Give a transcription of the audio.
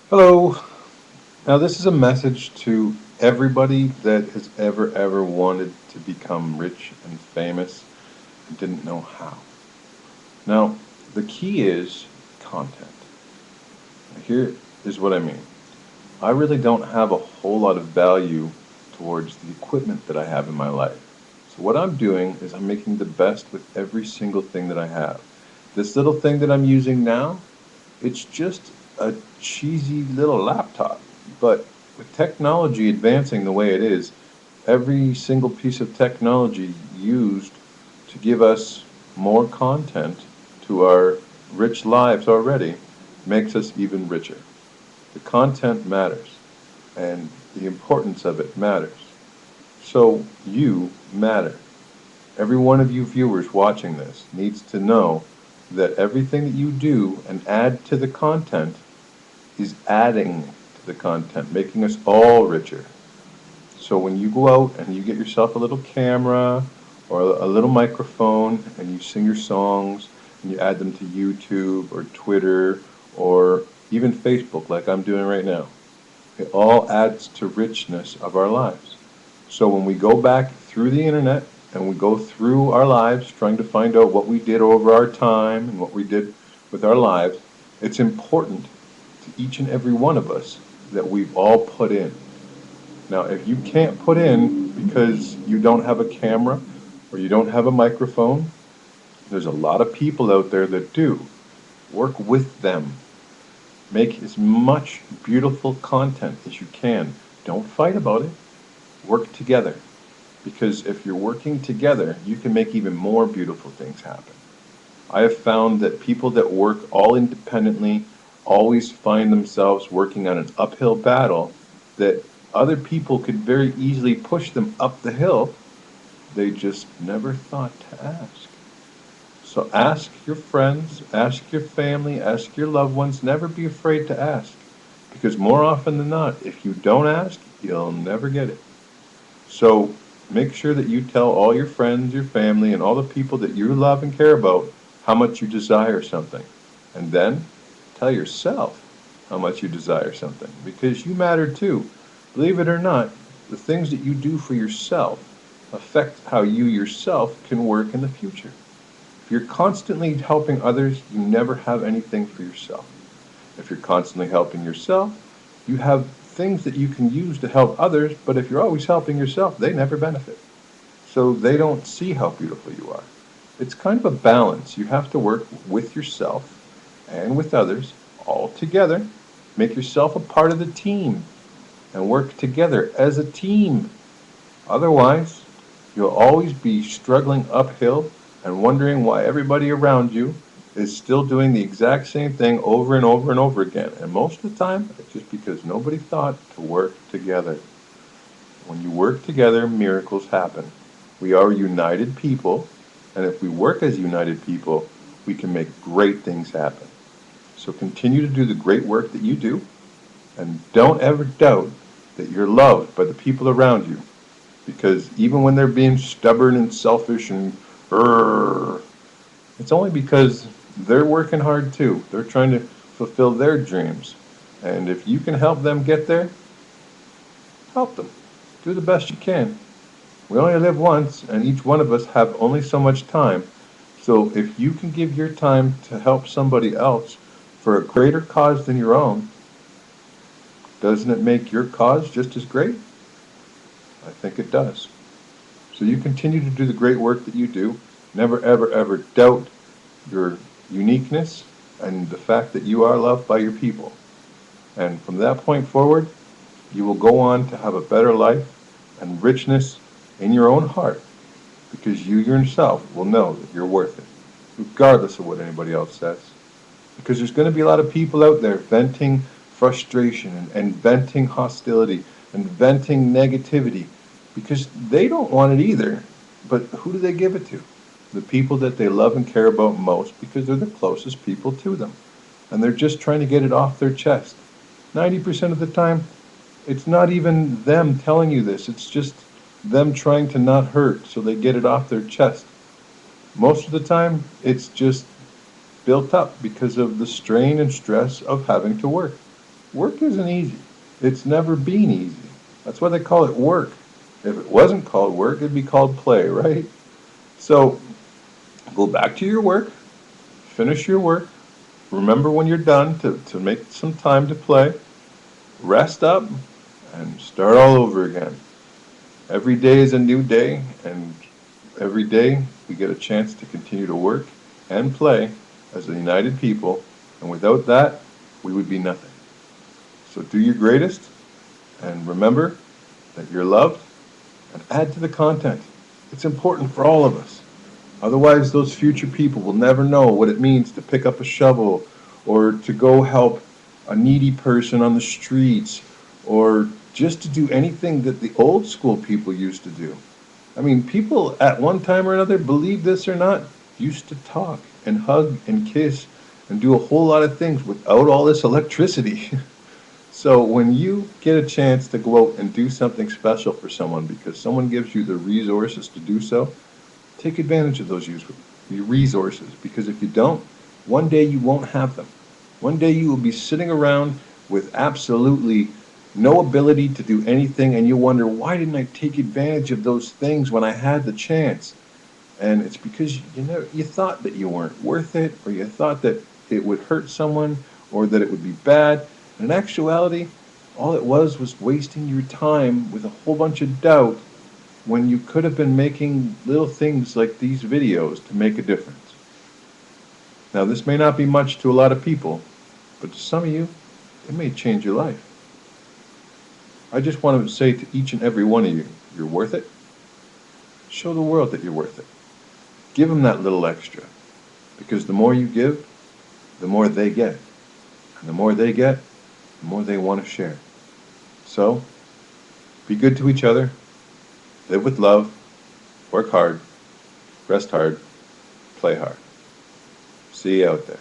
Hello. Now, this is a message to everybody that has ever wanted to become rich and famous and didn't know how. Now, the key is content. Here is what I mean. I really don't have a whole lot of value towards the equipment that I have in my life. So, what I'm doing is I'm making the best with every single thing that I have. This little thing that I'm using now, it's just a cheesy little laptop. But with technology advancing the way it is, every single piece of technology used to give us more content to our rich lives already makes us even richer. The content matters, and the importance of it matters. So you matter. Every one of you viewers watching this needs to know that everything that you do and add to the content is adding to the content, making us all richer. So when you go out and you get yourself a little camera or a little microphone and you sing your songs and you add them to YouTube or Twitter or even Facebook like I'm doing right now, it all adds to richness of our lives. So when we go back through the internet and we go through our lives trying to find out what we did over our time and what we did with our lives, it's important to each and every one of us that we've all put in. Now, if you can't put in because you don't have a camera or you don't have a microphone, there's a lot of people out there that do. Work with them. Make as much beautiful content as you can. Don't fight about it. Work together. Because if you're working together, you can make even more beautiful things happen. I have found that people that work all independently always find themselves working on an uphill battle that other people could very easily push them up the hill. They just never thought to ask. So ask your friends, ask your family, ask your loved ones. Never be afraid to ask. Because more often than not, if you don't ask, you'll never get it. So make sure that you tell all your friends, your family, and all the people that you love and care about how much you desire something. And then tell yourself how much you desire something because you matter too. Believe it or not, the things that you do for yourself affect how you yourself can work in the future. If you're constantly helping others, you never have anything for yourself. If you're constantly helping yourself, you have things that you can use to help others, but if you're always helping yourself, they never benefit. So they don't see how beautiful you are. It's kind of a balance. You have to work with yourself and with others all together. Make yourself a part of the team and work together as a team. Otherwise, you'll always be struggling uphill and wondering why everybody around you is still doing the exact same thing over and over and over again. And most of the time, it's just because nobody thought to work together. When you work together, miracles happen. We are united people, and if we work as united people, we can make great things happen. So continue to do the great work that you do, and don't ever doubt that you're loved by the people around you. Because even when they're being stubborn and selfish and it's only because they're working hard too. They're trying to fulfill their dreams. And if you can help them get there, help them. Do the best you can. We only live once, and each one of us have only so much time. So if you can give your time to help somebody else for a greater cause than your own, doesn't it make your cause just as great? I think it does. So you continue to do the great work that you do. Never, ever doubt your uniqueness and the fact that you are loved by your people. And from that point forward, you will go on to have a better life and richness in your own heart because you yourself will know that you're worth it, regardless of what anybody else says. Because there's going to be a lot of people out there venting frustration and venting hostility and venting negativity because they don't want it either. But who do they give it to? The people that they love and care about most because they're the closest people to them. And they're just trying to get it off their chest. 90% of the time, it's not even them telling you this, it's just them trying to not hurt so they get it off their chest. Most of the time, it's just built up because of the strain and stress of having to work. Work isn't easy. It's never been easy. That's why they call it work. If it wasn't called work, it'd be called play, right? So go back to your work, finish your work, remember when you're done to make some time to play, rest up, and start all over again. Every day is a new day, and every day we get a chance to continue to work and play as a united people, and without that, we would be nothing. So do your greatest, and remember that you're loved, and add to the content. It's important for all of us. Otherwise, those future people will never know what it means to pick up a shovel or to go help a needy person on the streets or just to do anything that the old school people used to do. I mean, people at one time or another, believe this or not, used to talk and hug and kiss and do a whole lot of things without all this electricity. So when you get a chance to go out and do something special for someone because someone gives you the resources to do so, take advantage of those resources, because if you don't, one day you won't have them. One day you will be sitting around with absolutely no ability to do anything, and you wonder, why didn't I take advantage of those things when I had the chance? And it's because you thought that you weren't worth it, or you thought that it would hurt someone, or that it would be bad. And in actuality, all it was wasting your time with a whole bunch of doubt when you could have been making little things like these videos to make a difference. Now, this may not be much to a lot of people, but to some of you, it may change your life. I just want to say to each and every one of you, you're worth it. Show the world that you're worth it. Give them that little extra, because the more you give, the more they get. And the more they get, the more they want to share. So, be good to each other, live with love, work hard, rest hard, play hard. See you out there.